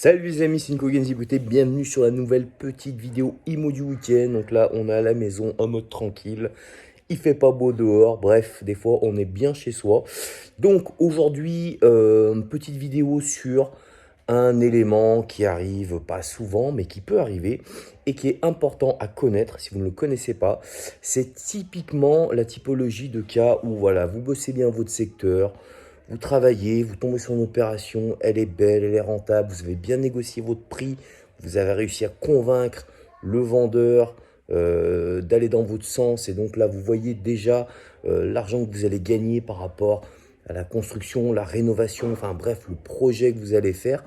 Salut les amis, c'est Nico Genzibouté, bienvenue sur la nouvelle petite vidéo IMO du week-end. Donc là, on est à la maison en mode tranquille, il fait pas beau dehors, bref, des fois on est bien chez soi. Donc aujourd'hui, une petite vidéo sur un élément qui arrive pas souvent, mais qui peut arriver et qui est important à connaître si vous ne le connaissez pas. C'est typiquement la typologie de cas où voilà, vous bossez bien votre secteur, vous travaillez, vous tombez sur une opération, elle est belle, elle est rentable, vous avez bien négocié votre prix, vous avez réussi à convaincre le vendeur d'aller dans votre sens. Et donc là, vous voyez déjà l'argent que vous allez gagner par rapport à la construction, la rénovation, enfin bref, le projet que vous allez faire.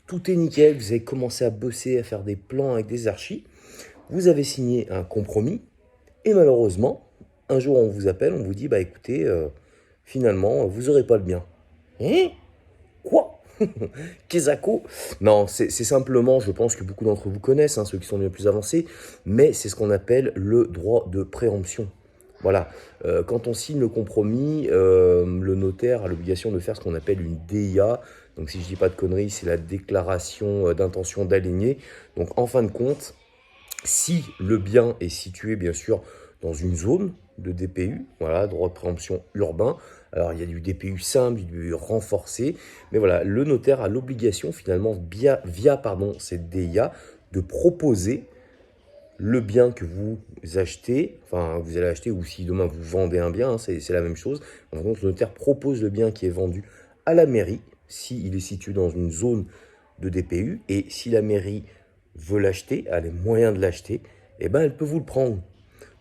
Tout est nickel, vous avez commencé à bosser, à faire des plans avec des archis. Vous avez signé un compromis et malheureusement, un jour on vous appelle, on vous dit, bah écoutez, finalement, vous n'aurez pas le bien. Hein? Quoi? Kezako? Non, c'est simplement, je pense que beaucoup d'entre vous connaissent, hein, ceux qui sont bien plus avancés, mais c'est ce qu'on appelle le droit de préemption. Voilà, quand on signe le compromis, le notaire a l'obligation de faire ce qu'on appelle une DIA. Donc si je dis pas de conneries, c'est la déclaration d'intention d'aligner. Donc en fin de compte, si le bien est situé bien sûr dans une zone de DPU, voilà, droit de préemption urbain. Alors il y a du DPU simple, du DPU renforcé, mais voilà, le notaire a l'obligation finalement via cette DIA de proposer le bien que vous achetez, enfin vous allez acheter, ou si demain vous vendez un bien, hein, c'est la même chose. Donc le notaire propose le bien qui est vendu à la mairie, s'il est situé dans une zone de DPU, et si la mairie veut l'acheter, a les moyens de l'acheter, eh ben elle peut vous le prendre.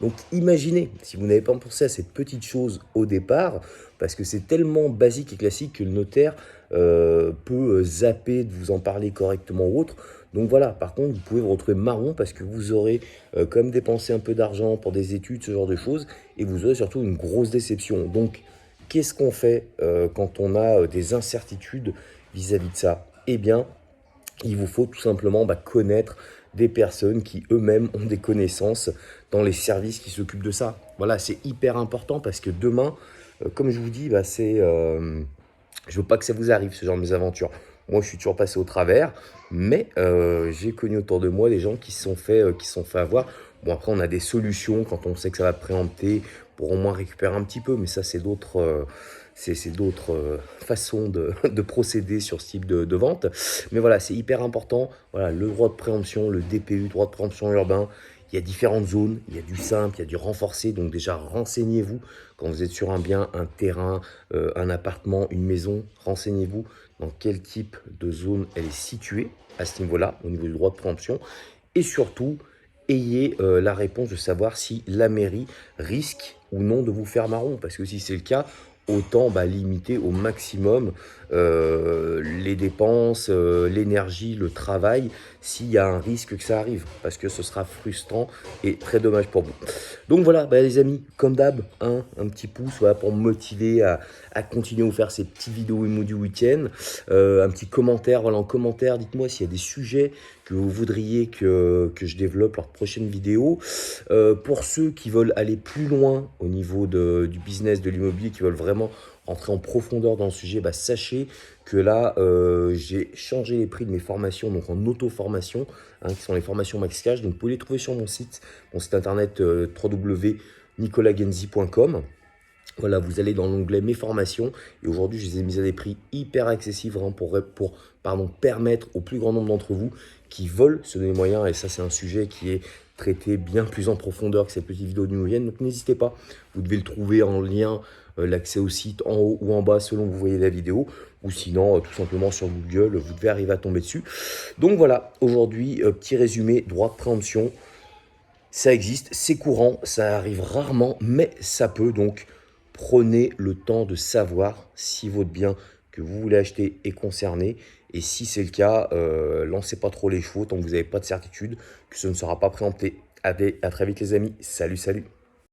Donc imaginez, si vous n'avez pas pensé à cette petite chose au départ, parce que c'est tellement basique et classique que le notaire peut zapper de vous en parler correctement ou autre. Donc voilà, par contre, vous pouvez vous retrouver marron parce que vous aurez quand même dépensé un peu d'argent pour des études, ce genre de choses, et vous aurez surtout une grosse déception. Donc, qu'est-ce qu'on fait quand on a des incertitudes vis-à-vis de ça? Eh bien, il vous faut tout simplement connaître des personnes qui eux-mêmes ont des connaissances dans les services qui s'occupent de ça. Voilà, c'est hyper important parce que demain, comme je vous dis, je veux pas que ça vous arrive, ce genre de mésaventure. Moi, je suis toujours passé au travers, mais j'ai connu autour de moi des gens qui se sont fait avoir. Bon, après, on a des solutions quand on sait que ça va préempter pour au moins récupérer un petit peu, mais ça, c'est d'autres façons de procéder sur ce type de vente. Mais voilà, c'est hyper important. Voilà, le droit de préemption, le DPU, droit de préemption urbain. Il y a différentes zones, il y a du simple, il y a du renforcé. Donc déjà, renseignez-vous quand vous êtes sur un bien, un terrain, un appartement, une maison. Renseignez-vous dans quel type de zone elle est située à ce niveau-là, au niveau du droit de préemption. Et surtout, ayez la réponse de savoir si la mairie risque ou non de vous faire marron. Parce que si c'est le cas, autant limiter au maximum les dépenses, l'énergie, le travail, s'il y a un risque que ça arrive, parce que ce sera frustrant et très dommage pour vous. Donc voilà, les amis, comme d'hab, un petit pouce voilà, pour me motiver à continuer à vous faire ces petites vidéos émo du week-end. Un petit commentaire, voilà, en commentaire, dites-moi s'il y a des sujets que vous voudriez que je développe lors de prochaines vidéos. Pour ceux qui veulent aller plus loin au niveau du business de l'immobilier, qui veulent vraiment rentrer en profondeur dans le sujet, sachez que là, j'ai changé les prix de mes formations, donc en auto-formation, qui sont les formations MaxCash. Donc, vous pouvez les trouver sur mon site internet www.nicolagenzi.com. Voilà, vous allez dans l'onglet Mes formations et aujourd'hui, je les ai mises à des prix hyper accessibles pour permettre au plus grand nombre d'entre vous qui veulent se donner moyens, et ça, c'est un sujet qui est traité bien plus en profondeur que cette petite vidéo du week-end. Donc, n'hésitez pas, vous devez le trouver en lien, l'accès au site en haut ou en bas selon que vous voyez la vidéo, ou sinon, tout simplement sur Google, vous devez arriver à tomber dessus. Donc voilà, aujourd'hui, petit résumé, droit de préemption, ça existe, c'est courant, ça arrive rarement, mais ça peut donc. Prenez le temps de savoir si votre bien que vous voulez acheter est concerné. Et si c'est le cas, lancez pas trop les chevaux tant que vous n'avez pas de certitude que ce ne sera pas préempté. Allez, à très vite les amis. Salut, salut.